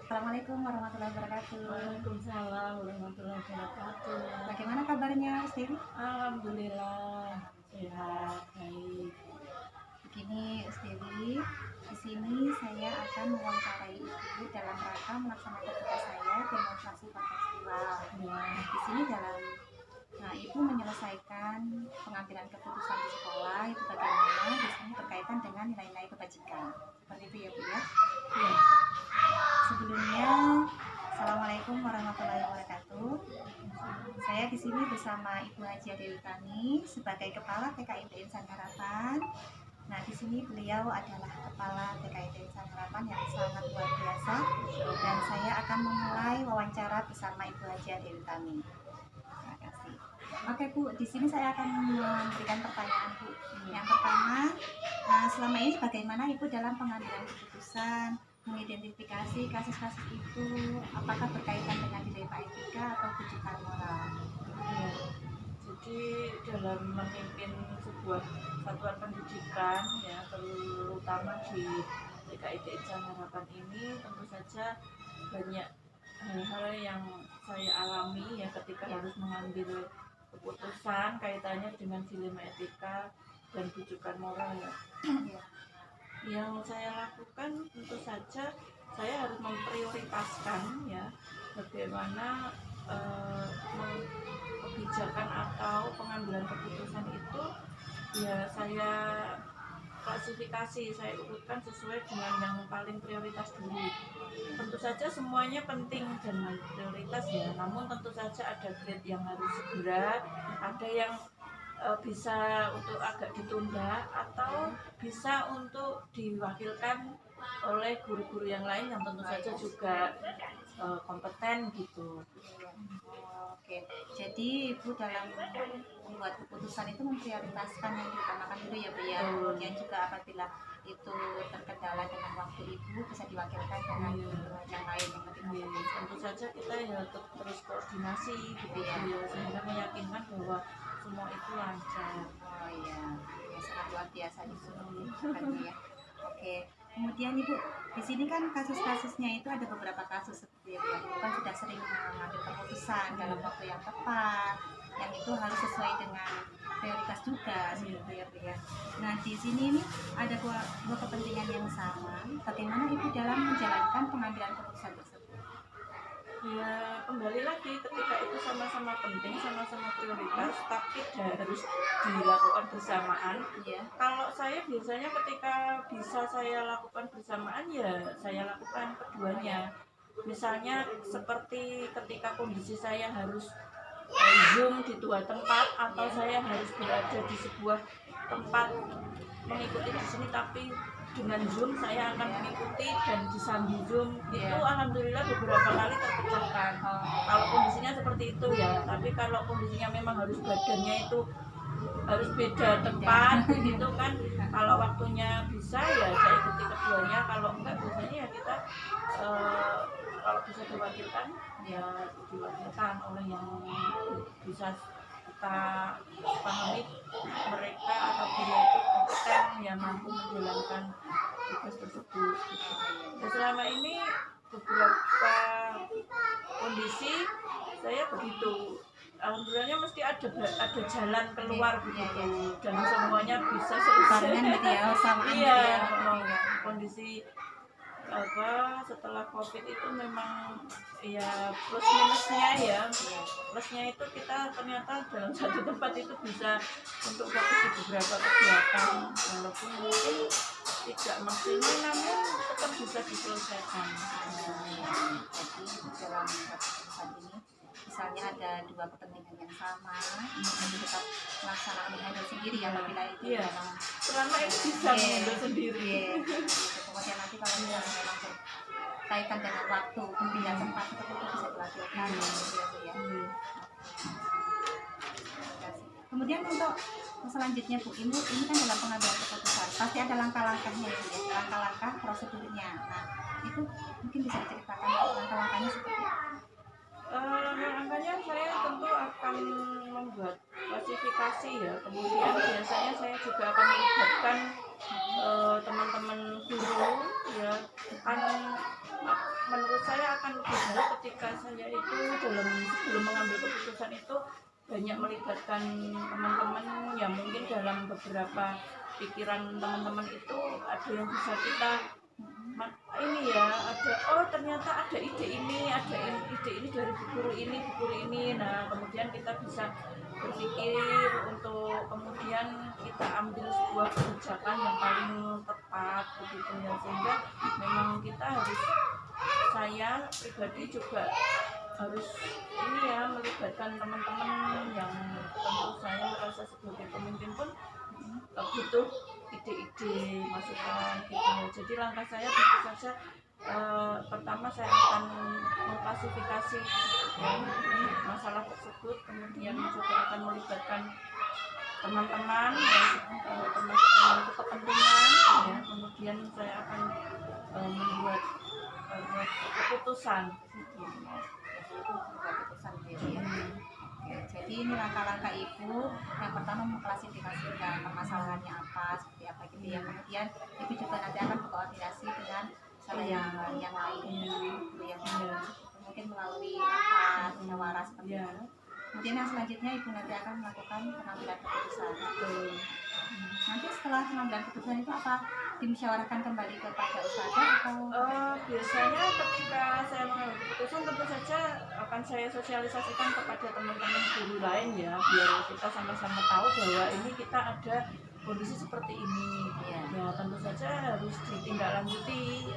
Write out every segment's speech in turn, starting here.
Assalamualaikum warahmatullahi wabarakatuh. Waalaikumsalam warahmatullahi wabarakatuh. Bagaimana kabarnya, Ustri? Alhamdulillah sehat, baik. Begini, Ustri, di sini saya akan mewawancarai Ibu dalam rangka melaksanakan tugas saya demonstrasi Pancasila. Di sini Ibu menyelesaikan pengambilan keputusan di sekolah itu bagaimana di sini berkaitan dengan nilai-nilai kebajikan. Seperti itu ya, Bu ya. Ya. Sebelumnya, Assalamualaikum warahmatullahi wabarakatuh. Saya di sini bersama Ibu Haji Dewi Tani sebagai Kepala TKIT Insan Harapan. Nah, di sini beliau adalah Kepala TKIT Insan Harapan yang sangat luar biasa, dan saya akan memulai wawancara bersama Ibu Haji Dewi Tani. Terima kasih. Oke, Bu, di sini saya akan memberikan pertanyaan, Bu. Yang pertama, selama ini bagaimana Ibu dalam pengambilan keputusan, mengidentifikasi kasus-kasus itu, apakah berkaitan dengan nilai etika atau kejutan moral? Ya. Jadi dalam memimpin sebuah satuan pendidikan, ya terutama di TKIT Insan Harapan ini, tentu saja banyak hal-hal yang saya alami ya ketika harus mengambil keputusan kaitannya dengan dilema etika dan rujukan moral ya. Yang saya lakukan tentu saja saya harus memprioritaskan ya bagaimana kebijakan atau pengambilan keputusan itu ya saya klasifikasi, saya urutkan sesuai dengan yang paling prioritas dulu. Tentu saja semuanya penting dan prioritas ya, namun tentu saja ada grade yang harus segera, ada yang bisa untuk agak ditunda atau bisa untuk diwakilkan oleh guru-guru yang lain yang tentu saja juga kompeten gitu. Oke, jadi Ibu dalam membuat keputusan itu memprioritaskan yang diutamakan dulu ya, Bu ya. Kemudian juga apabila itu terkendala dengan waktu Ibu bisa diwakilkan dengan yang lain yang lebih kompeten. Tentu saja kita ya terus koordinasi gitu ya, sehingga meyakinkan bahwa semua itu lancar. Oh iya, ya sangat luar biasa itu ya. Oke. Kemudian Ibu, di sini kan kasus-kasusnya itu ada beberapa kasus seperti itu ya. Ibu kan sudah sering mengambil keputusan dalam waktu yang tepat, yang itu harus sesuai dengan prioritas juga seperti itu ya. Nah, di sini ini ada dua kepentingan yang sama. Bagaimana Ibu dalam menjalankan pengambilan keputusan tersebut? Ya kembali lagi ketika itu sama-sama penting, sama-sama prioritas, tapi harus dilakukan bersamaan. Kalau saya biasanya ketika bisa saya lakukan bersamaan ya saya lakukan keduanya. Misalnya seperti ketika kondisi saya harus Zoom di dua tempat atau saya harus berada di sebuah tempat mengikuti di sini tapi dengan Zoom saya akan mengikuti dan disambung Zoom itu alhamdulillah beberapa kali terpecahkan. Kalau kondisinya seperti itu ya, tapi kalau kondisinya memang harus badannya itu harus beda tempat gitu kan, kalau waktunya bisa ya saya ikuti keduanya, kalau enggak biasanya ya kita kalau bisa diwakilkan ya diwakilkan oleh yang bisa kita pahami mereka atau dia itu kompeten yang mampu menjalankan tugas tersebut gitu. Dan selama ini beberapa kondisi saya begitu, alhamdulillahnya mesti ada jalan keluar begitu dan semuanya bisa selesai gitu ya, iya, kondisi setelah COVID itu memang ya plus minusnya ya. Plusnya itu kita ternyata dalam satu tempat itu bisa untuk fokus di beberapa kegiatan walaupun mungkin tidak maksimal namun tetap bisa diselesaikan. Jadi dalam keputusan ini misalnya ada dua kepentingan yang sama, jadi tetap melaksanakan handle sendiri ya apabila itu memang selama itu bisa handle sendiri. Kemudian nanti kalau misalnya memang berkaitan dengan waktu, pindah tempat itu bisa dilakukan ya. Kemudian untuk selanjutnya Bu, ini kan dalam pengambilan keputusan pasti ada langkah-langkahnya ya, langkah-langkah prosedurnya. Nah, itu mungkin bisa diceritakan langkah-langkahnya seperti apa? Langkahnya saya tentu akan membuat klasifikasi ya, kemudian biasanya saya juga akan melibatkan teman-teman guru ya, kan menurut saya akan lebih baik ketika saya itu sebelum mengambil keputusan itu banyak melibatkan teman-teman yang mungkin dalam beberapa pikiran teman-teman itu ada yang bisa kita ini ya, ada ternyata ada ide ini dari guru ini. Nah kemudian kita bisa berpikir untuk kemudian kita ambil sebuah kebijakan yang paling tepat begitu ya, sehingga memang kita harus, saya pribadi juga harus ini ya, melibatkan teman-teman yang tentu saya merasa sebagai pemimpin pun butuh ide-ide, masukan gitu ya. Jadi langkah saya tentu saja pertama saya akan mengklasifikasi ya, masalah tersebut, kemudian juga akan melibatkan teman-teman ya, termasuk memiliki kepentingan ya, kemudian saya akan membuat keputusan gitu. Jadi ini langkah-langkah ibu, yang pertama mengklasifikasikan permasalahannya apa, seperti apa gitu ya. Kemudian ibu juga nanti akan berkoordinasi dengan salah yang lain gitu ya, mungkin melalui rapat musyawarah seperti itu. Kemudian yang selanjutnya ibu nanti akan melakukan pengambilan keputusan. Nanti setelah pengambilan keputusan itu apa, dimusyawarahkan kembali kepada ustazah atau? Biasanya ketika saya mengambil keputusan tentu saja akan saya sosialisasikan kepada teman-teman guru lain ya, biar kita sama-sama tahu bahwa ini kita ada kondisi seperti ini ya, tentu saja harus ditindaklanjuti.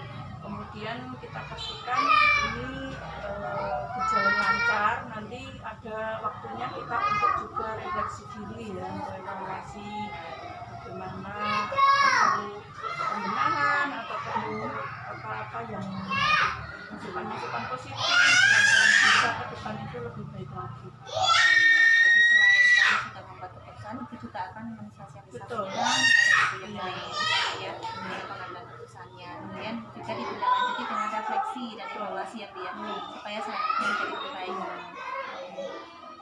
Kemudian kita pastikan ini berjalan lancar, nanti ada waktunya kita untuk juga refleksi diri ya, evaluasi bagaimana, perlu pembenahan atau perlu apa-apa yang masukan positif yang bisa ke depan itu lebih baik lagi. Jadi selain kami sudah membuat keputusan, itu juga akan mensosialisasikan kepada yang lain ya, pengambilan keputusannya. Kemudian juga ditindaklanjuti dengan refleksi dan evaluasi ya Bu ya, supaya selanjutnya menjadi lebih baik.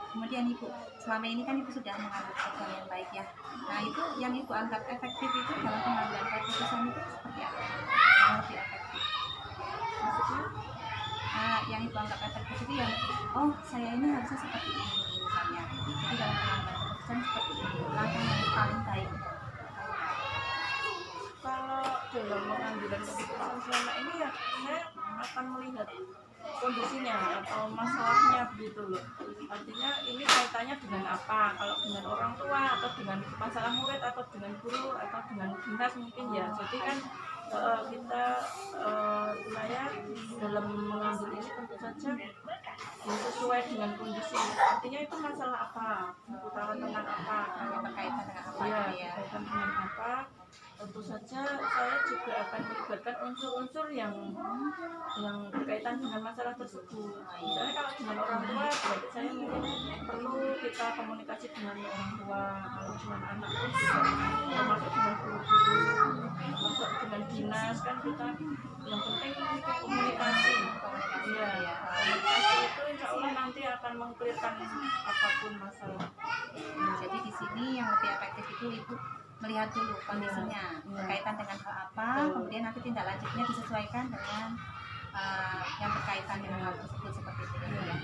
Kemudian ibu, selama ini kan ibu sudah mengambil keputusan yang baik ya. Nah itu yang ibu anggap efektif itu dalam pengambilan keputusan itu seperti apa? Yang lebih efektif? Maksudnya? Yang ibu anggap efektif itu yang, oh saya ini harusnya seperti ini misalnya. Jadi dalam pengambilan keputusan seperti ini, langkah yang paling baik. Kalau dalam pengambilan keputusan selama ini ya, saya akan melihat kondisinya atau masalahnya begitu loh. Artinya ini kaitannya dengan apa, kalau dengan orang tua atau dengan masalah murid atau dengan guru atau dengan dinas mungkin ya. Jadi kan kita saya dalam mengambil ini tentu saja sesuai dengan kondisi. Artinya itu masalah apa, perputaran tentang apa, Kalau berkaitan dengan apa ya, ya? berkaitan dengan apa. Tentu saja saya juga akan melibatkan unsur-unsur yang berkaitan dengan masalah tersebut. Misalnya kalau dengan orang tua, berarti saya mungkin perlu kita komunikasi dengan orang tua. Kalau dengan anak pun termasuk dengan guru-guru, termasuk dengan dinas, kan kita yang penting komunikasi. Ya, komunikasi itu insya Allah nanti akan mengklirkan apapun masalah. Jadi di sini yang lebih efektif itu ibu melihat dulu kondisinya berkaitan dengan hal apa, kemudian nanti tindak lanjutnya disesuaikan dengan yang berkaitan dengan hal tersebut seperti itu ya.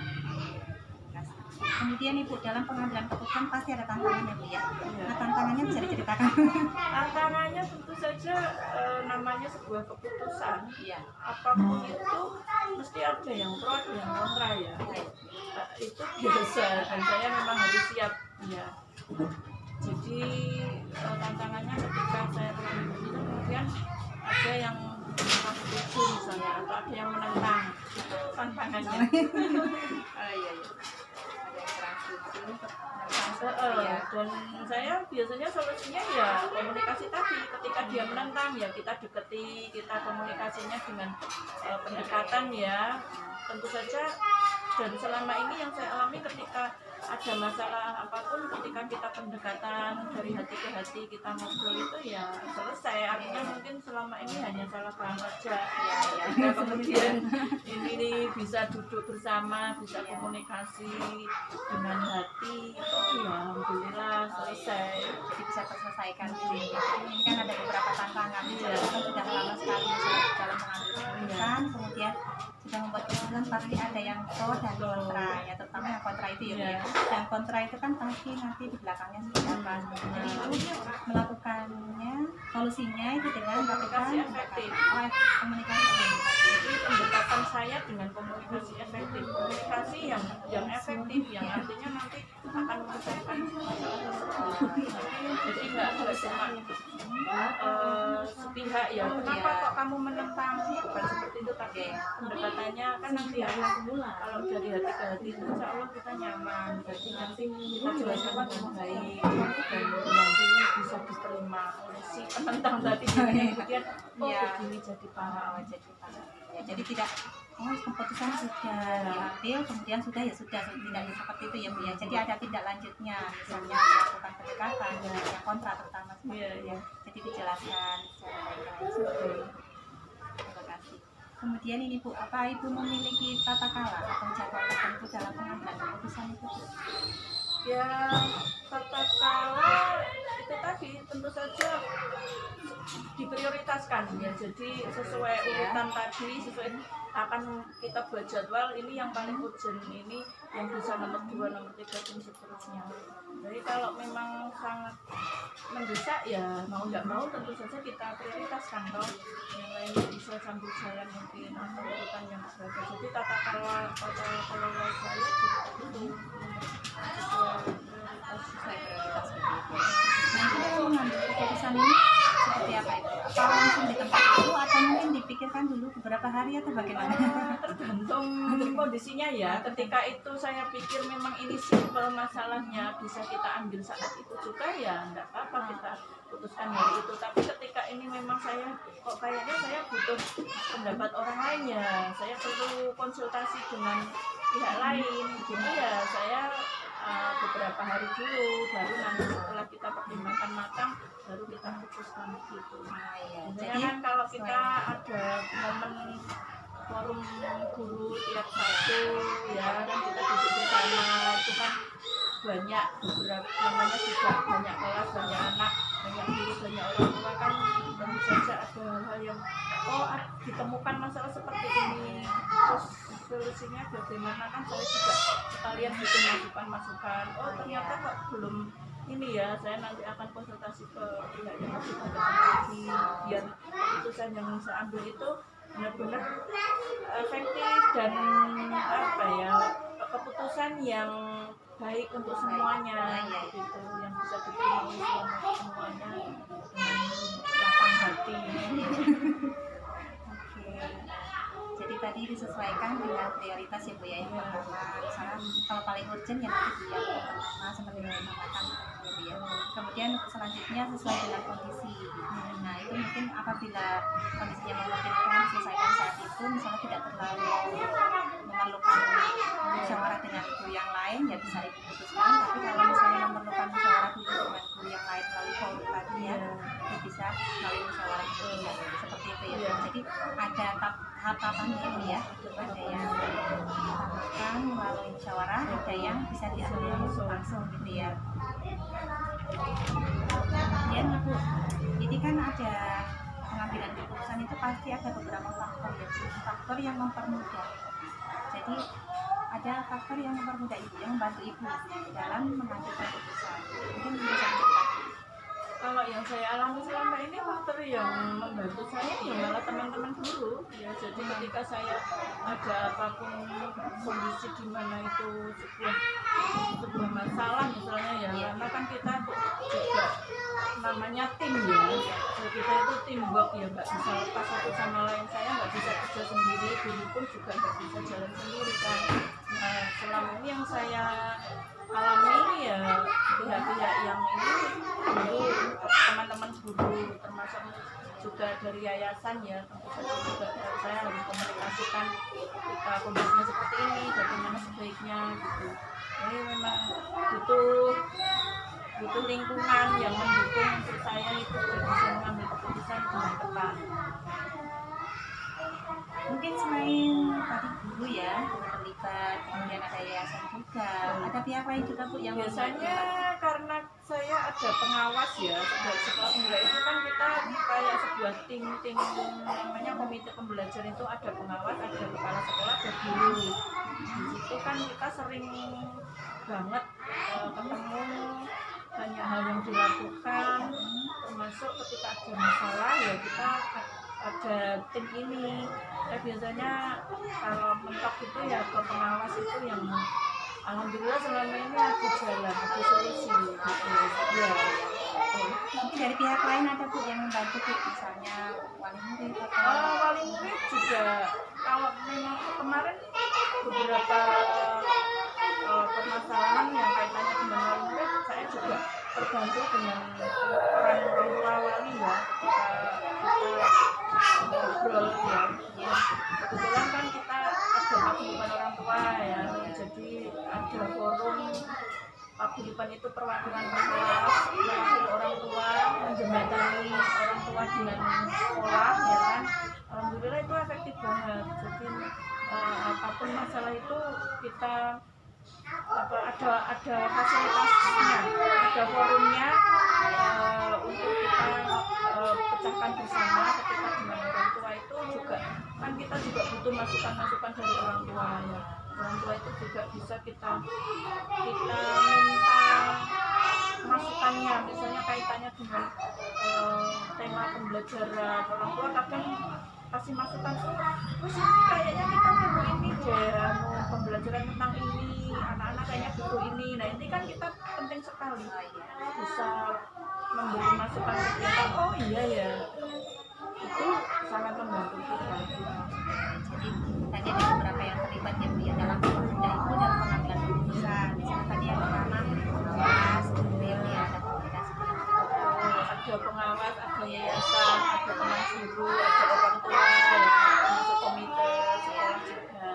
Kemudian ibu dalam pengambilan keputusan pasti ada tantangannya Bu ya. Nah tantangannya bisa diceritakan? Tantangannya tentu saja namanya sebuah keputusan. Iya. Apapun itu mesti ada yang pro ada yang kontra ya. Itu biasa dan saya memang harus siap ya. Jadi tantangannya ketika saya begitu kemudian ada yang setuju misalnya atau ada yang menentang, tantangannya. Iya. Ada yang kurang setuju, dan saya biasanya solusinya ya komunikasi tadi. Ketika dia menentang ya kita deketi, kita komunikasinya dengan pendekatan ya. Tentu saja dan selama ini yang saya alami ketika ada masalah apapun, ketika kita pendekatan dari hati ke hati, kita ngobrol itu ya selesai. Artinya mungkin selama ini hanya salah paham saja ya. Kita kemudian ini bisa duduk bersama, bisa komunikasi dengan hati, itu ya alhamdulillah selesai. jadi bisa terselesaikan gitu ya. Ini kan ada beberapa tantangan, kan sudah lama sekali dalam mengambil keputusan, kemudian sudah membuat keputusan kan pasti ada yang pro dan kontra ya, terutama yang kontra itu ya Bu ya. Yang kontra itu kan pasti nanti di belakangnya seperti apa. Jadi itu melakukannya, solusinya itu dengan melakukan efektif. Komunikasi. Jadi pendekatan saya dengan komunikasi efektif, komunikasi yang efektif, yang artinya nanti akan menyelesaikan masalah. Jadi nggak cuma sepihak ya. Kenapa kok kamu menentang? Bukan seperti itu, tapi pendekatannya kan nanti ya. Kalau dari hati ke hati itu insya Allah kita nyaman. Jadi nanti kita jelaskan dengan baik dan yang bisa diterima oleh si penentang tadi. Kemudian begini jadi parah, ya, jadi tidak keputusan sudah diambil kemudian sudah ya sudah, tidak seperti itu ya Bu ya. Jadi ada tindak lanjutnya, misalnya melakukan pendekatan dengan yang kontra terutama ya. Jadi dijelaskan secara baik-baik. Terima kasih. Kemudian ini Bu, apa Ibu memiliki tata cara atau jadwal tertentu dalam pengambilan keputusan itu Bu? Ya, tata cara itu tadi tentu saja diprioritaskan ya. Jadi sesuai urutan tadi, sesuai akan kita buat jadwal, ini yang paling urgent, ini yang bisa nomor 2, nomor 3 dan seterusnya. Jadi kalau memang sangat mendesak ya mau nggak mau tentu saja kita prioritaskan toh. Yang lainnya bisa sambil jalan mungkin atau urutan yang berbeda. Jadi tata kelola saya juga itu Sesuai prioritas begitu. Nah, itu dalam mengambil keputusan ini seperti apa itu? Apa langsung di tempat itu atau mungkin dipikirkan dulu beberapa hari atau bagaimana? Tergantung kondisinya ya. Ketika itu saya pikir memang ini simpel masalahnya, bisa kita ambil saat itu juga ya enggak apa-apa kita putuskan hari itu. Tapi ketika ini memang saya kok kayaknya saya butuh pendapat orang lain ya, saya perlu konsultasi dengan pihak lain gitu ya, saya beberapa hari dulu, baru nanti setelah kita pertimbangkan matang baru kita putuskan gitu. Jadi kan kalau kita ada momen forum guru tiap Sabtu ya kan kita duduk bersama, itu kan banyak beberapa namanya juga banyak kelas, banyak anak, banyak guru, banyak orang tua kan tentu saja ada hal-hal yang ditemukan masalah seperti ini, terus solusinya bagaimana, kan saya juga sekalian bikin masukan ternyata kok belum ini ya, saya nanti akan konsultasi ke pihak yang lebih lagi biar keputusan yang saya ambil itu benar-benar efektif dan apa ya, keputusan yang baik untuk semuanya gitu, yang bisa diterima oleh semuanya dengan lapang hati. Jadi tadi disesuaikan dengan prioritas ya Bu ya. Yang pertama, misalnya kalau paling urgent ya nanti Bu ya, pertama seperti yang mengatakan ya Bu ya. Kemudian selanjutnya sesuai dengan kondisi. Nah itu mungkin apabila kondisinya memungkinkan selesaikan saat itu, misalnya tidak terlalu memerlukan musyawarah dengan guru yang lain ya bisa Ibu putuskan. Tapi kalau misalnya memerlukan musyawarah dulu dengan guru yang lain melalui forum tadi ya, itu bisa melalui musyawarah itu seperti itu ya. Jadi ada tahapannya itu ya, ada yang ditamakan melalui musyawarah, ada yang bisa diambil langsung gitu ya. Kemudian Bu, ini kan ada pengambilan keputusan itu pasti ada beberapa faktor ya, faktor yang mempermudah. Jadi ada faktor yang mempermudah Ibu, yang membantu Ibu dalam mengambil keputusan. Mungkin bisa diceritakan. Kalau yang saya alami selama ini faktor yang membantu saya ya malah teman-teman guru ya. Jadi ketika saya ada apapun kondisi di mana itu sebuah masalah misalnya ya, karena kan kita juga namanya tim ya, jadi kita itu teamwork ya, nggak bisa lepas satu sama lain. Saya nggak bisa kerja sendiri, guru pun juga nggak bisa jalan sendiri kan. Nah selama ini yang saya alami ini ya pihak-pihak yang ini guru, teman-teman guru, termasuk juga dari yayasan ya, tentu saja juga saya harus komunikasikan ketika kondisinya seperti ini bagaimana sebaiknya gitu. Jadi memang butuh lingkungan yang mendukung untuk saya itu bisa mengambil keputusan dengan tepat. Mungkin selain tadi guru ya, guru terlibat, kemudian ada yayasan juga, ada pihak lain juga Bu yang biasanya karena saya ada pengawas ya, setelah enggak itu kan kita kayak sebuah ada tim namanya komite pembelajaran, itu ada pengawas, ada kepala sekolah, ada guru. Di situ kan kita sering banget ketemu, banyak hal yang dilakukan, termasuk ketika ada masalah ya kita ada tim ini. Biasanya kalau mentok itu ya ke pengawas itu yang alhamdulillah selama ini ada jalan, ada solusi gitu. Ya. Mungkin dari pihak lain ada Bu yang membantu Bu, misalnya wali murid atau Wali murid juga, kalau memang kemarin beberapa permasalahan yang kaitannya dengan wali murid, saya juga terbantu dengan peran orang tua wali ya. Kita ngobrol ya. Kebetulan kan kita ada paguyuban orang tua ya, jadi ada forum paguyuban itu perwakilan kelas, mewakili orang tua, menjembatani orang tua dengan sekolah ya kan. Alhamdulillah itu efektif banget. Jadi apapun masalah itu kita ada fasilitasnya, ada forumnya untuk kita pecahkan bersama. Ketika dengan orang tua itu juga kan kita juga butuh masukan-masukan dari orang tua ya. Orang tua itu juga bisa kita minta masukannya, misalnya kaitannya dengan tema pembelajaran. Orang tua kadang kasih masukan, terus kayaknya kita perlu ini deh, pembelajaran tentang ini, anak-anak kayaknya butuh ini. Nah ini kan kita penting sekali bisa memberi masukan ke kita. Oh iya ya, itu sangat membantu kita. jadi tadi ada beberapa yang terlibat ya Bu ya dalam pemuda itu dalam pengambilan keputusan. Misalnya tadi yang pertama pengawas, kemudian ya ada komunikasi ada pengawas, ada yayasan, ada teman guru, ada orang tua, termasuk komite sekolah juga.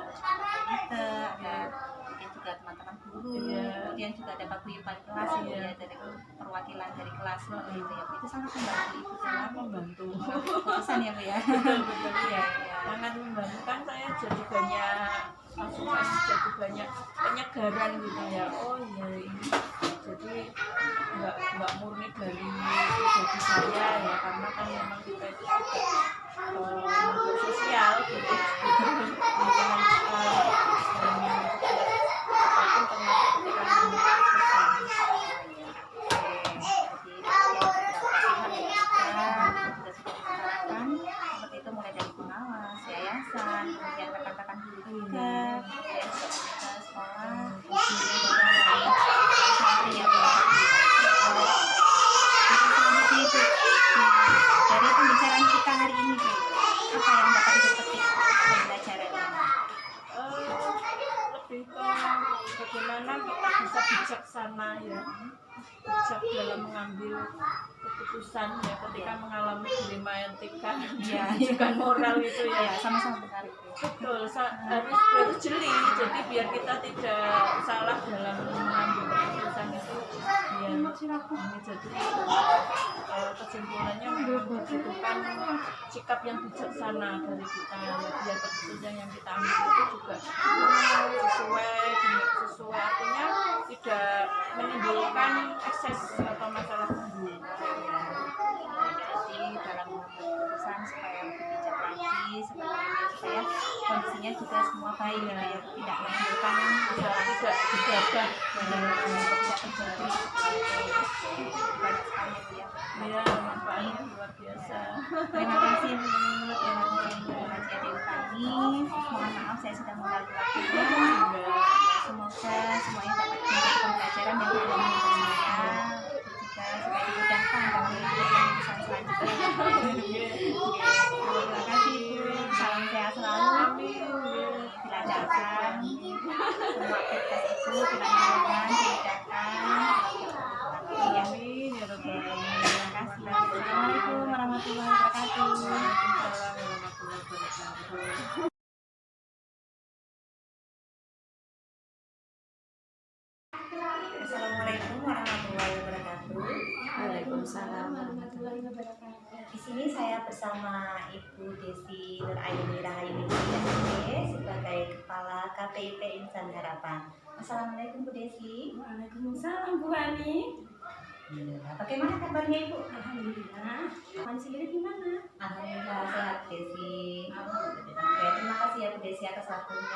komite, ada kemudian juga teman-teman guru, kemudian juga ada paguyuban kelas ya dari perwakilan dari kelas seperti itu ya Bu. Itu sangat membantu Ibu dalam Membantu. keputusan ya Bu ya. Betul-betul ya, sangat membantu kan. Saya jadi banyak masukan, jadi banyak penyegaran gitu ya. Oh iya ini jadi nggak murni dari pribadi saya ya, karena kan memang kita itu juga makhluk sosial gitu, lingkungan kita dan apapun termasuk ketika menyebut seperti itu, mulai dari pengawas, yayasan, kemudian rekan-rekan guru juga, kemudian juga sekolah, kemudian santri ya Bu. Selanjutnya itu dari pembicaraan kita hari ini Bu, apa yang dapat Ibu petik pembelajarannya? Lebih ke bagaimana kita bisa bijaksana ya, bijak dalam mengambil keputusan ya ketika mengalami dilema etika ya, juga moral itu ya. Sama-sama benar itu. Betul, harus jeli, jadi biar kita tidak salah dalam mengambil keputusan itu ya. Ini jadi kesimpulannya memang dibutuhkan sikap yang bijaksana dari kita ya, biar keputusan yang kita ambil itu juga sesuai artinya tidak menimbulkan ekses atau masalah baru. Jadi dalam mengambil keputusan supaya lebih bijak lagi seperti ini, supaya kondisinya juga semua baik ya, tidak menimbulkan masalah, tidak digabah tidak terjadi banyak sekali ya. Ya, manfaatnya luar biasa. Terima kasih Bu, terima kasih Bu Haji Dewi. Mohon maaf saya sudah mengganggu waktunya. Semoga semuanya dapat menjadi pembelajaran yang berguna untuk saya, juga supaya dimudahkan dalam keputusan selanjutnya. Terima kasih Bu, salam sehat selalu, dilancarkan semua aktivitas Ibu, dilancarkan, dimudahkan. Amin ya rabbal alamin. Terima kasih. Assalamualaikum warahmatullahi wabarakatuh. Waalaikumsalam warahmatullahi wabarakatuh. Assalamualaikum warahmatullahi wabarakatuh. Waalaikumsalam warahmatullahi wabarakatuh. Di sini saya bersama Ibu Desi Nuraini Rahayu SD sebagai Kepala KPIP Insan Harapan. Assalamualaikum Bu Desi. Waalaikumsalam Bu Ani. Bagaimana kabarnya Ibu? Alhamdulillah. Kondisi sendiri gimana? atas waktunya.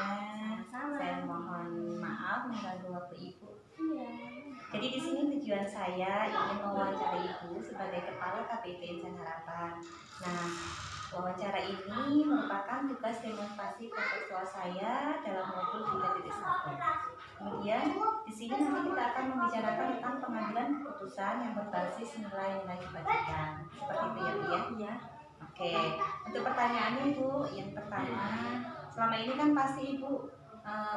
Sama-sama. Saya mohon maaf mengganggu waktu Ibu. Iya. Jadi di sini tujuan saya ingin mewawancarai Ibu sebagai Kepala KPP Insan Harapan. Nah, wawancara ini merupakan tugas demonstrasi kontekstual saya dalam modul 3.1. Kemudian di sini nanti kita akan membicarakan tentang pengambilan keputusan yang berbasis nilai-nilai kebajikan. Seperti itu ya, Bu ya? Iya. Oke, untuk pertanyaannya Bu, yang pertama, selama ini kan pasti Ibu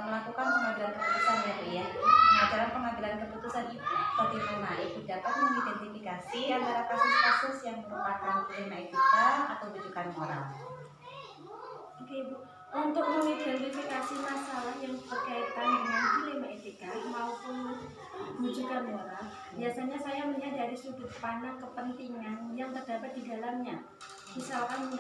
melakukan pengambilan keputusan ya Bu ya. Nah, dalam pengambilan keputusan Ibu, bagaimana Ibu dapat mengidentifikasi antara kasus-kasus yang merupakan dilema etika atau rujukan moral? Oke Bu, untuk mengidentifikasi masalah yang berkaitan dengan dilema etika maupun rujukan moral, biasanya saya melihat dari sudut pandang kepentingan yang terdapat di dalamnya. Misalkan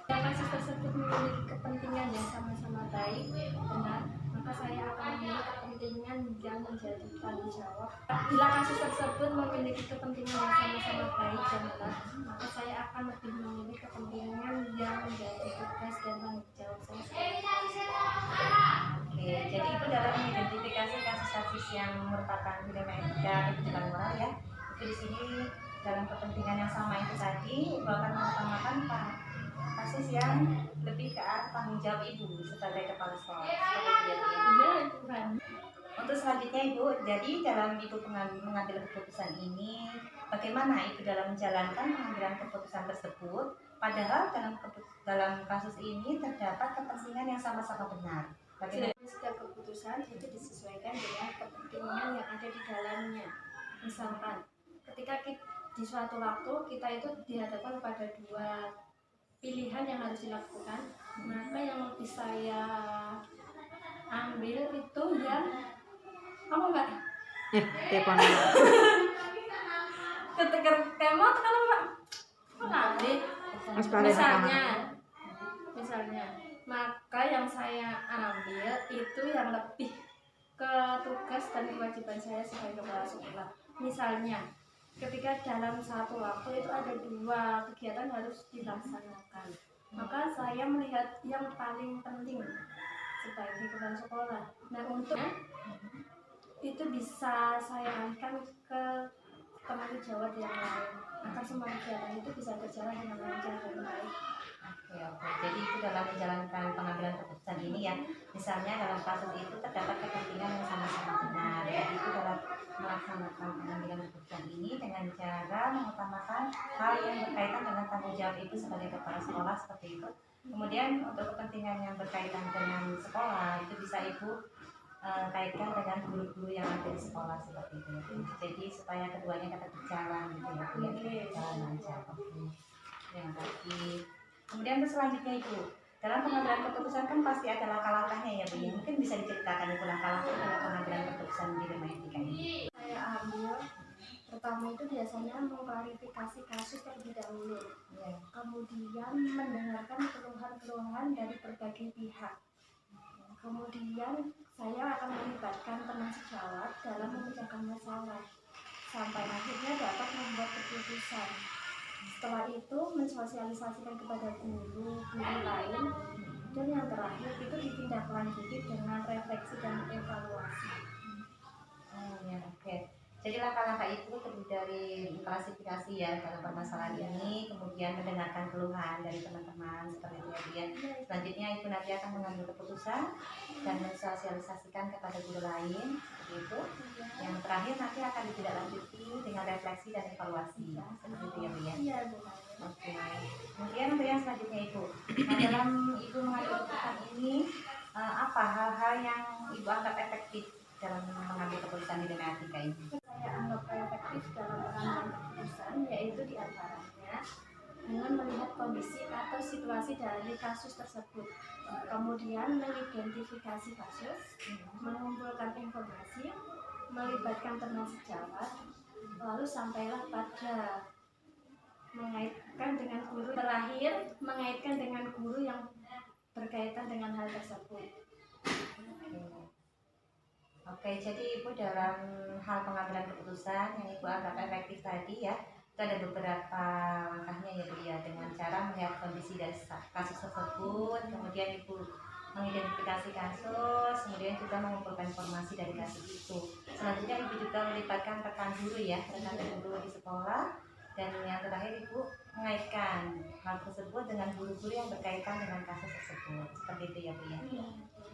kasus tersebut memiliki kepentingan yang sama-sama baik, benar, maka saya akan memilih kepentingan yang menjadi tanggung jawab. Bila kasus tersebut memiliki kepentingan yang sama-sama baik dan benar, maka saya akan lebih memilih kepentingan yang menjadi tugas dan tanggung jawab saya. Oke, jadi Ibu dalam mengidentifikasi kasus-kasus yang merupakan dilema etika atau rujukan moral ya, itu di sini dalam kepentingan yang sama itu tadi Ibu akan mengutamakan kasus yang lebih ke arah tanggung jawab Ibu sebagai kepala sekolah. Seperti itu ya, Bu ya? Iya, Tuhan. Untuk selanjutnya Ibu, jadi dalam Ibu mengambil keputusan ini, bagaimana Ibu dalam menjalankan pengambilan keputusan tersebut, padahal dalam kasus ini terdapat kepentingan yang sama-sama benar. Bagaimana? Jadi setiap keputusan itu disesuaikan dengan kepentingan yang ada di dalamnya. Misalkan, ketika di suatu waktu kita itu dihadapkan pada dua pilihan yang harus dilakukan, maka yang bisa saya ambil itu yang apa mbak? Telepon. Ketika kemot kalau mbak nanti misalnya maka yang saya ambil itu yang lebih ke tugas dan kewajiban saya sebagai kepala sekolah. Misalnya ketika dalam satu waktu itu ada dua kegiatan harus dilaksanakan, maka saya melihat yang paling penting sebagai kepala sekolah. Nah, untuk itu bisa saya alihkan ke penanggung jawab yang lain agar semua kegiatan itu bisa berjalan dengan lancar dan baik. Oke. Jadi itu dalam menjalankan pengambilan keputusan ini ya, misalnya dalam kasus itu terdapat kepentingan yang sama-sama benar. Jadi itu dalam melaksanakan pengambilan keputusan ini dengan cara mengutamakan hal yang berkaitan dengan tanggung jawab Ibu sebagai kepala sekolah seperti itu. Kemudian untuk kepentingan yang berkaitan dengan sekolah itu bisa Ibu kaitkan dengan guru-guru yang ada di sekolah seperti itu. Jadi supaya keduanya dapat berjalan gitu ya, berjalan lancar. Oke. Terima kasih. Kemudian selanjutnya Ibu, dalam pengambilan keputusan kan pasti ada langkah-langkahnya ya Bu. Mungkin bisa diceritakan Ibu langkah-langkah dalam pengambilan keputusan dilema etika ini. Saya ambil pertama itu biasanya mengklarifikasi kasus terlebih dahulu, kemudian mendengarkan keluhan-keluhan dari berbagai pihak, kemudian saya akan melibatkan teman sejawat dalam memecahkan masalah sampai akhirnya dapat membuat keputusan. Setelah itu mensosialisasikan kepada guru lain, dan yang terakhir itu ditindaklanjuti dengan refleksi dan evaluasi. Oke. Jadi langkah-langkah itu terdiri dari klasifikasi ya dalam permasalahan ini, kemudian mendengarkan keluhan dari teman-teman seperti itu ya. Selanjutnya Ibu nanti akan mengambil keputusan dan mensosialisasikan kepada guru lain seperti itu. Yang terakhir nanti akan ditindaklanjuti dengan refleksi dan evaluasi seperti itu ya Bu ya. Iya, benar. Oke. Kemudian untuk yang selanjutnya Ibu, nah dalam Ibu mengambil keputusan ini apa hal-hal yang Ibu anggap efektif dalam mengambil keputusan dilema etika ini? Saya anggap efektif dalam pengambilan keputusan yaitu diantaranya dengan melihat kondisi atau situasi dari kasus tersebut, kemudian mengidentifikasi kasus, mengumpulkan informasi, melibatkan teman sejawat, lalu sampailah pada mengaitkan dengan guru, terakhir mengaitkan dengan guru yang berkaitan dengan hal tersebut. Oke, jadi Ibu dalam hal pengambilan keputusan yang Ibu anggap efektif tadi ya, itu ada beberapa langkahnya ya Bu ya, dengan cara melihat kondisi dari kasus tersebut, kemudian Ibu mengidentifikasi kasus, kemudian juga mengumpulkan informasi dari kasus itu. Selanjutnya Ibu juga melibatkan rekan guru ya, rekan guru di sekolah, dan yang terakhir Ibu mengaitkan hal tersebut dengan guru-guru yang berkaitan dengan kasus tersebut. Seperti itu ya Bu ya.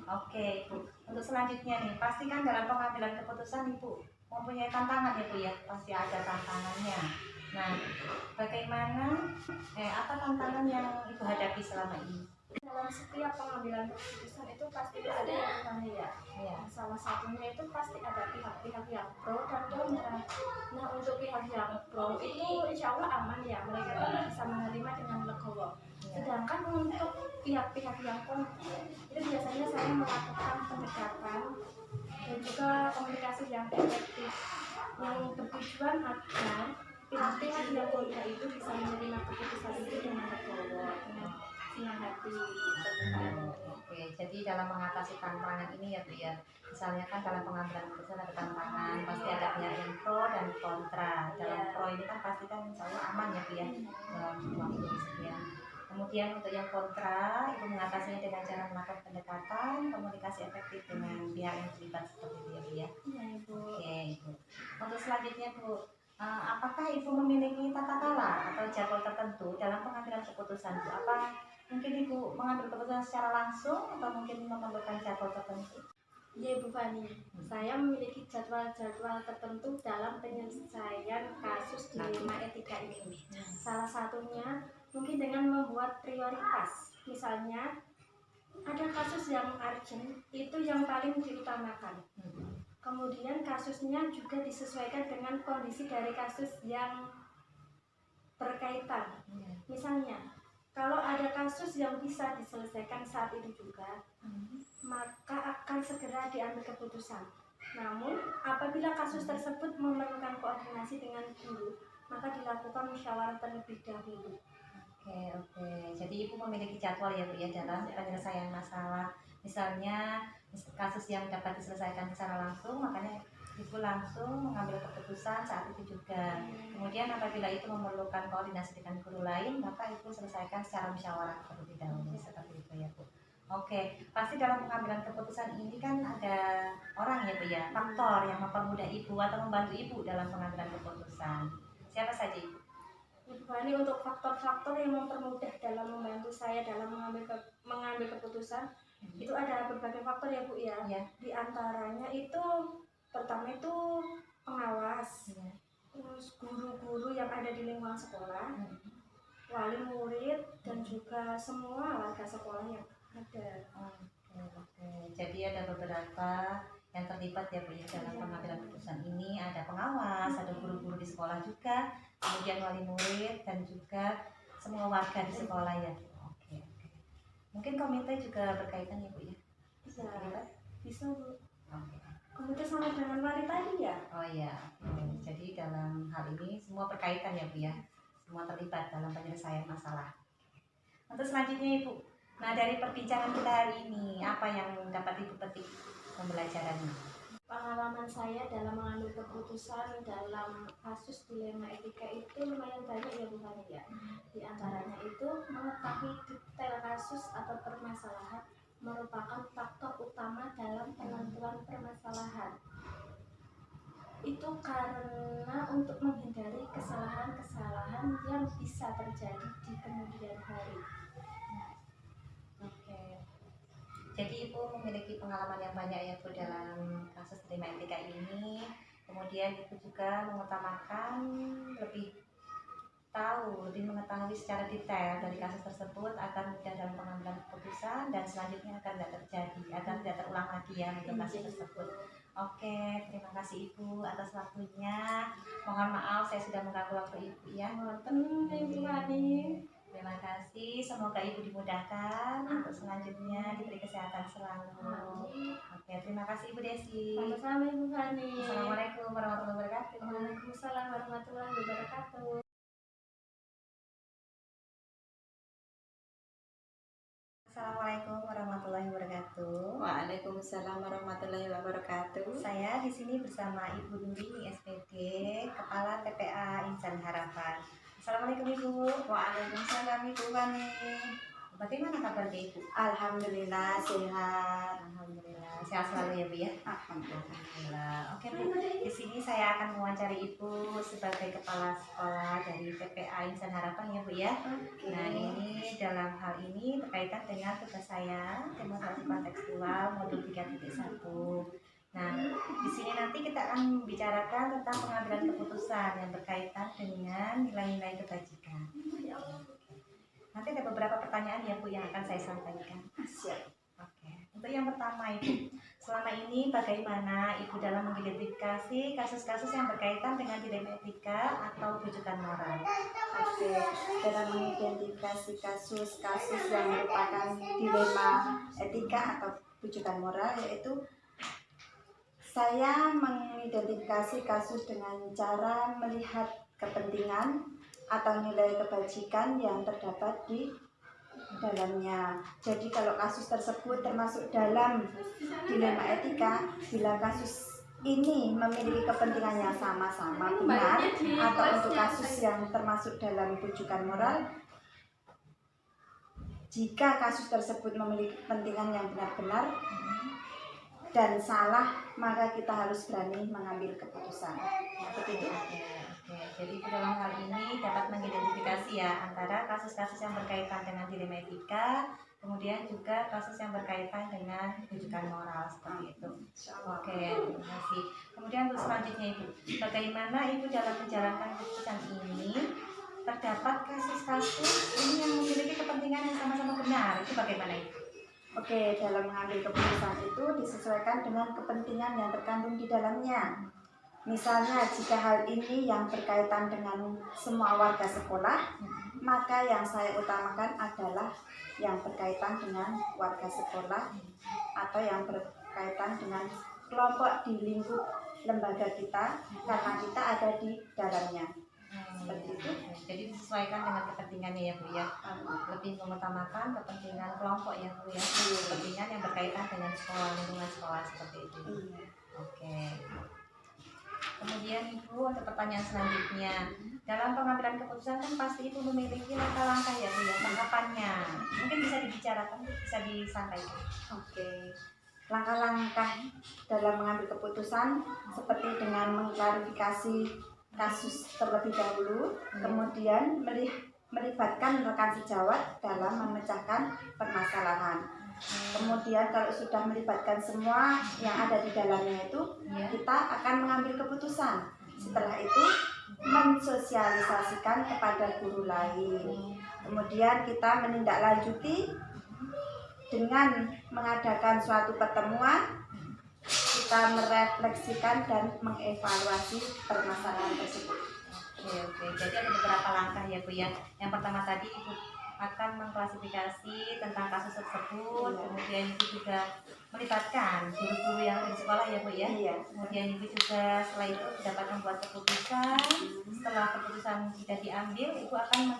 Oke Ibu, untuk selanjutnya nih, pastikan dalam pengambilan keputusan Ibu mempunyai tantangan ya Bu ya, pasti ada tantangannya. Nah, bagaimana, apa tantangan yang Ibu hadapi selama ini? Dalam setiap pengambilan keputusan itu pasti ada yang bahaya. Ya. Salah satunya itu pasti ada pihak-pihak yang pro dan kontra. Nah, untuk pihak yang pro itu insya Allah aman ya, mereka kan bisa menerima dengan legowo. Sedangkan untuk pihak-pihak yang kontra itu biasanya saya melakukan pendekatan dan juga komunikasi yang efektif yang bertujuan agar pihak-pihak yang kontra itu bisa menerima keputusan itu dengan legowo, dengan senang hati gitu. Oke, jadi dalam mengatasi tantangan ini ya Bu ya, misalnya kan dalam pengambilan keputusan ada tantangan, pasti ada pihak yang pro dan kontra. Dalam pro ini kan pasti kan insya Allah aman ya Bu ya, dalam waktu sekian. Kemudian untuk yang kontra, Ibu mengatasinya dengan cara melakukan pendekatan, komunikasi efektif dengan pihak yang terlibat seperti itu ya Bu ya. Iya Ibu. Oke Ibu. Untuk selanjutnya Bu, apakah Ibu memiliki tata cara atau jadwal tertentu dalam pengambilan keputusan Bu? Apa mungkin Ibu mengambil keputusan secara langsung atau mungkin memerlukan jadwal tertentu? Ya Ibu Fani, saya memiliki jadwal-jadwal tertentu dalam penyelesaian kasus dilema etika ini. Salah satunya mungkin dengan membuat prioritas. Misalnya ada kasus yang urgent, itu yang paling diutamakan. Kemudian kasusnya juga disesuaikan dengan kondisi dari kasus yang berkaitan. Misalnya, kalau ada kasus yang bisa diselesaikan saat itu juga, maka akan segera diambil keputusan. Namun, apabila kasus tersebut memerlukan koordinasi dengan guru, maka dilakukan musyawarah terlebih dahulu. Oke. Jadi Ibu memiliki jadwal ya Bu ya dalam penyelesaian masalah. Misalnya kasus yang dapat diselesaikan secara langsung, makanya Ibu langsung mengambil keputusan saat itu juga. Kemudian apabila itu memerlukan koordinasi dengan guru lain, maka Ibu selesaikan secara musyawarah terlebih dahulu. Seperti itu ya Bu. Oke, pasti dalam pengambilan keputusan ini kan ada orang ya Bu ya, faktor yang mempermudah Ibu atau membantu Ibu dalam pengambilan keputusan. Siapa saja Ibu? Ibu Fani, untuk faktor-faktor yang mempermudah dalam membantu saya dalam mengambil keputusan, itu ada berbagai faktor ya Bu ya. Di antaranya itu pertama itu pengawas, terus guru-guru yang ada di lingkungan sekolah, wali murid, dan juga semua warga sekolah yang ada. Oke. Jadi ada beberapa yang terlibat ya Bu ya dalam pengambilan keputusan ini. Ada pengawas, ada guru-guru di sekolah juga, kemudian wali murid, dan juga semua warga di sekolah ya. Oke. Mungkin komite juga berkaitan ya Bu ya? Bisa Bu. Oke. Komite sama dengan wali tadi ya? Oh iya. Jadi dalam hal ini semua berkaitan ya Bu ya, semua terlibat dalam penyelesaian masalah. Untuk selanjutnya Ibu, nah dari perbincangan kita hari ini, apa yang dapat Ibu petik pembelajarannya? Pengalaman saya dalam mengambil keputusan dalam kasus dilema etika itu lumayan banyak ya Bu Fani ya. Di antaranya itu mengetahui detail kasus atau permasalahan merupakan faktor utama dalam penentuan permasalahan. Itu karena untuk menghindari kesalahan-kesalahan yang bisa terjadi di kemudian hari. Oke. Jadi Ibu memiliki pengalaman yang banyak ya Bu dalam kasus dilema etika ini. Kemudian Ibu juga mengutamakan lebih mengetahui secara detail dari kasus tersebut agar mudah dalam pengambilan keputusan dan selanjutnya agar tidak terjadi, agar tidak terulang lagi ya untuk kasus tersebut. Oke, terima kasih Ibu atas waktunya. Mohon maaf saya sudah mengganggu waktu Ibu ya. Ibu Fani. Terima kasih, semoga Ibu dimudahkan untuk selanjutnya, diberi kesehatan selalu. Oke, terima kasih Ibu Desi. Sama-sama Ibu Fani. Assalamualaikum warahmatullahi wabarakatuh. Waalaikumsalam warahmatullahi wabarakatuh. Assalamualaikum warahmatullahi wabarakatuh. Waalaikumsalam warahmatullahi wabarakatuh. Saya di sini bersama Ibu Nuri SPD, Kepala TPA Insan Harapan. Assalamualaikum Ibu. Waalaikumsalam Ibu Fani. Bagaimana kabarnya Ibu? Alhamdulillah sehat. Alhamdulillah, sehat selalu ya Bu ya. Alhamdulillah. Alhamdulillah. Oke Bu, di sini saya akan mewawancari Ibu sebagai kepala sekolah dari TPA Insan Harapan ya Bu ya. Nah ini dalam hal ini berkaitan dengan tugas saya demonstrasi kontekstual modul 3.1. Nah di sini nanti kita akan membicarakan tentang pengambilan keputusan yang berkaitan dengan nilai-nilai kebajikan. Nanti ada beberapa pertanyaan ya Bu yang akan saya sampaikan. Siap. Oke. Untuk yang pertama Ibu, selama ini bagaimana Ibu dalam mengidentifikasi kasus-kasus yang berkaitan dengan dilema etika atau rujukan moral? Oke, dalam mengidentifikasi kasus-kasus yang merupakan dilema etika atau rujukan moral, yaitu saya mengidentifikasi kasus dengan cara melihat kepentingan atau nilai kebajikan yang terdapat di dalamnya. Jadi kalau kasus tersebut termasuk dalam dilema etika, bila kasus ini memiliki kepentingan yang sama-sama benar, atau untuk kasus yang termasuk dalam rujukan moral, jika kasus tersebut memiliki kepentingan yang benar-benar dan salah, maka kita harus berani mengambil keputusan. Seperti itu. Oke, jadi dalam hal ini dapat mengidentifikasi ya antara kasus-kasus yang berkaitan dengan dilema etika, kemudian juga kasus yang berkaitan dengan rujukan moral seperti itu. Oke, terima kasih. Kemudian untuk selanjutnya Ibu, bagaimana Ibu dalam menjalankan keputusan ini terdapat kasus-kasus ini yang memiliki kepentingan yang sama-sama benar, itu bagaimana Ibu? Oke, dalam mengambil keputusan itu disesuaikan dengan kepentingan yang terkandung di dalamnya. Misalnya, jika hal ini yang berkaitan dengan semua warga sekolah, maka yang saya utamakan adalah yang berkaitan dengan warga sekolah atau yang berkaitan dengan kelompok di lingkup lembaga kita, karena kita ada di dalamnya. Seperti itu. Jadi disesuaikan dengan kepentingannya ya Bu ya. Lebih mengutamakan kepentingan kelompok ya Bu ya. Kepentingan yang berkaitan dengan sekolah, lingkungan sekolah seperti itu. Oke. Kemudian Ibu untuk pertanyaan selanjutnya, dalam pengambilan keputusan kan pasti Ibu memiliki langkah-langkah ya Bu ya, tanggapannya. Mungkin bisa dibicarakan, bisa disampaikan. Oke. Langkah-langkah dalam mengambil keputusan seperti dengan mengklarifikasi kasus terlebih dahulu, kemudian melibatkan rekan sejawat dalam memecahkan permasalahan. Kemudian kalau sudah melibatkan semua yang ada di dalamnya itu, kita akan mengambil keputusan. Setelah itu mensosialisasikan kepada guru lain. Kemudian kita menindaklanjuti dengan mengadakan suatu pertemuan, kita merefleksikan dan mengevaluasi permasalahan tersebut. Oke. Jadi ada beberapa langkah ya Bu ya. Yang pertama tadi Ibu akan mengklasifikasi tentang kasus tersebut, kemudian Ibu juga melibatkan guru-guru yang ada di sekolah ya Bu ya. Kemudian Ibu juga setelah itu dapat membuat keputusan. Setelah keputusan sudah diambil, Ibu akan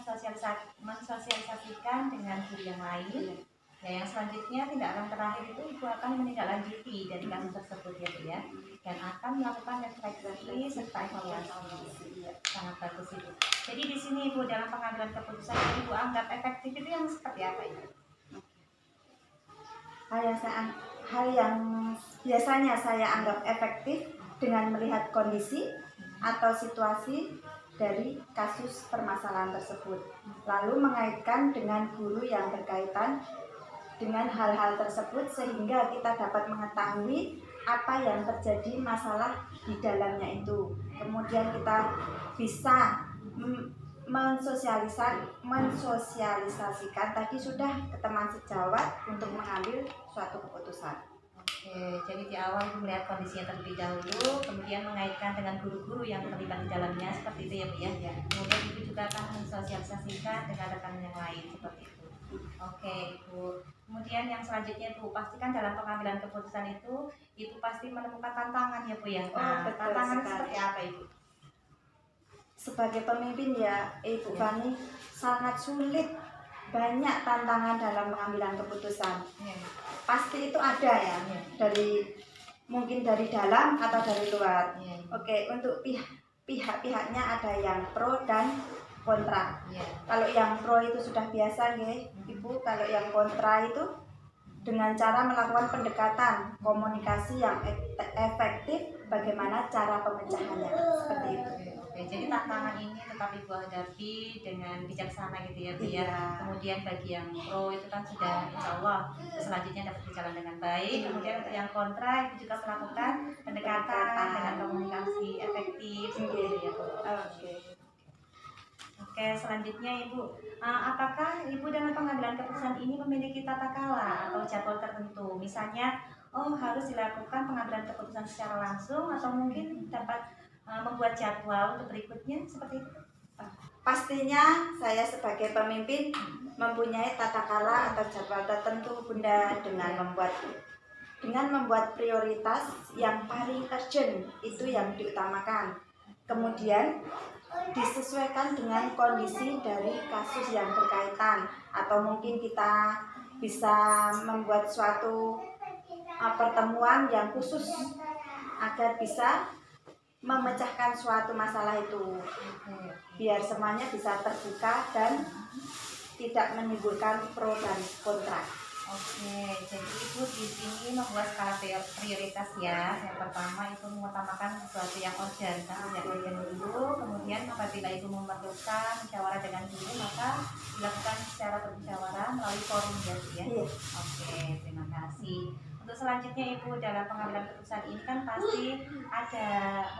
mensosialisasikan dengan guru yang lain. Ya, yang selanjutnya tindakan terakhir itu Ibu akan menindaklanjuti dari kasus tersebut ya Bu ya, dan akan melakukan refleksi serta evaluasi. Sangat bagus Ibu. Jadi di sini Ibu dalam pengambilan keputusan yang Ibu anggap efektif itu yang seperti apa Ibu? Hal yang biasanya saya anggap efektif dengan melihat kondisi atau situasi dari kasus permasalahan tersebut, lalu mengaitkan dengan guru yang berkaitan dengan hal-hal tersebut sehingga kita dapat mengetahui apa yang terjadi masalah di dalamnya itu. Kemudian kita bisa mensosialisasikan tadi sudah ke teman sejawat untuk mengambil suatu keputusan. Oke, jadi di awal Ibu melihat kondisinya terlebih dahulu, kemudian mengaitkan dengan guru-guru yang terlibat di dalamnya seperti itu ya Bu ya. Kemudian Ibu juga akan mensosialisasikan dengan rekan yang lain seperti itu. Oke Ibu. Kemudian yang selanjutnya Ibu, pastikan dalam pengambilan keputusan itu Ibu pasti menemukan tantangan ya Bu ya. Nah, tantangan seperti apa Ibu? Sebagai pemimpin ya Ibu Fani, sangat sulit, banyak tantangan dalam pengambilan keputusan. Pasti itu ada ya, mungkin dari dalam atau dari luar. Oke, untuk pihak-pihaknya ada yang pro dan kontra. Iya. Kalau yang pro itu sudah biasa nggih, Ibu. Kalau yang kontra itu dengan cara melakukan pendekatan komunikasi yang efektif, bagaimana cara pemecahannya, seperti itu. Oke, jadi tantangan ini tetap Ibu hadapi dengan bijaksana gitu ya Bu ya. Iya. Kemudian bagi yang pro itu kan sudah insya Allah selanjutnya dapat berjalan dengan baik. Kemudian untuk yang kontra itu juga melakukan pendekatan dengan komunikasi efektif seperti itu ya Bu. Oke. Oke, selanjutnya Ibu, apakah Ibu dalam pengambilan keputusan ini memiliki tata kala atau jadwal tertentu? Misalnya, harus dilakukan pengambilan keputusan secara langsung atau mungkin dapat membuat jadwal untuk berikutnya seperti itu? Pastinya saya sebagai pemimpin mempunyai tata kala atau jadwal tertentu Bunda, dengan membuat prioritas yang paling urgent itu yang diutamakan. Kemudian disesuaikan dengan kondisi dari kasus yang berkaitan, atau mungkin kita bisa membuat suatu pertemuan yang khusus agar bisa memecahkan suatu masalah itu, biar semuanya bisa terbuka dan tidak menimbulkan pro dan kontra. Oke, jadi Ibu di sini membuat skala prioritas ya. Yang pertama itu mengutamakan sesuatu yang urgent, yang urgent dulu. Kemudian apabila Ibu memerlukan musyawarah dengan guru, maka dilakukan secara bermusyawarah melalui forum ya Bu ya. Iya. Oke, terima kasih. Untuk selanjutnya Ibu dalam pengambilan keputusan ini kan pasti ada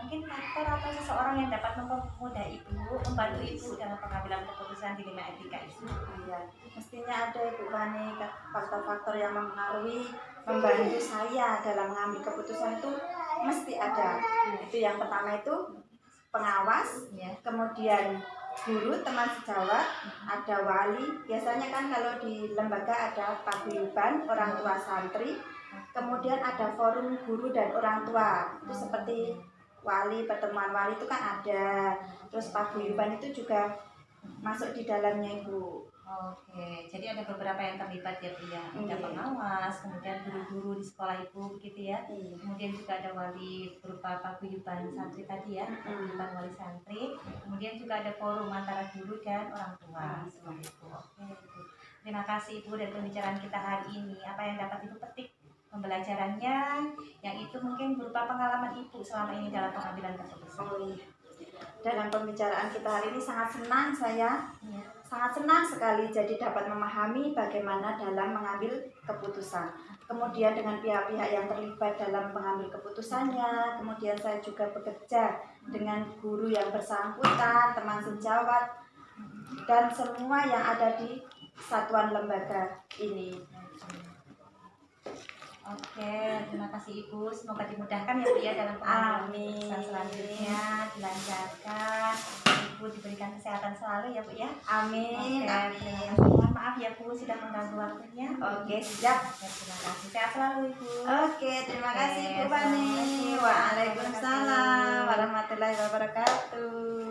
mungkin faktor atau seseorang yang dapat mempermudah Ibu, membantu Ibu dalam pengambilan keputusan di lima etika itu. Iya, mestinya ada Ibu Fani faktor-faktor yang mempengaruhi membantu saya dalam mengambil keputusan itu mesti ada. Itu yang pertama itu pengawas, Ya. kemudian guru, teman sejawat, ada wali. Biasanya kan kalau di lembaga ada paguyuban, orang tua santri, kemudian ada forum guru dan orang tua. Itu seperti wali, pertemuan wali itu kan ada. Terus paguyuban itu juga masuk di dalamnya Ibu. Oke, jadi ada beberapa yang terlibat ya Bu ya. Ada Iya. pengawas, kemudian guru-guru di sekolah Ibu begitu ya. Iya. Kemudian juga ada wali berupa paguyuban santri tadi ya, paguyuban wali santri. Kemudian juga ada forum antara guru dan orang tua seperti itu. Oke, Ibu. Terima kasih Ibu dan pembicaraan kita hari ini. Apa yang dapat Ibu petik pembelajarannya, yang itu mungkin berupa pengalaman Ibu selama ini dalam pengambilan keputusan. Oh iya. Dalam pembicaraan kita hari ini sangat senang saya. Iya. Sangat senang sekali jadi dapat memahami bagaimana dalam mengambil keputusan. Kemudian dengan pihak-pihak yang terlibat dalam mengambil keputusannya. Kemudian saya juga bekerja dengan guru yang bersangkutan, teman sejawat, dan semua yang ada di satuan lembaga ini. Oke, terima kasih Ibu. Semoga dimudahkan ya Bu ya dalam pengambilan keputusan selanjutnya, dilancarkan. Ibu diberikan kesehatan selalu ya Bu ya. Amin. Oke, Amin. terima kasih. Mohon maaf ya Bu sudah mengganggu waktunya. Oke, siap. Oke, terima kasih. Sehat selalu Ibu. Oke, terima kasih Bu Fani. Waalaikumsalam warahmatullahi wabarakatuh.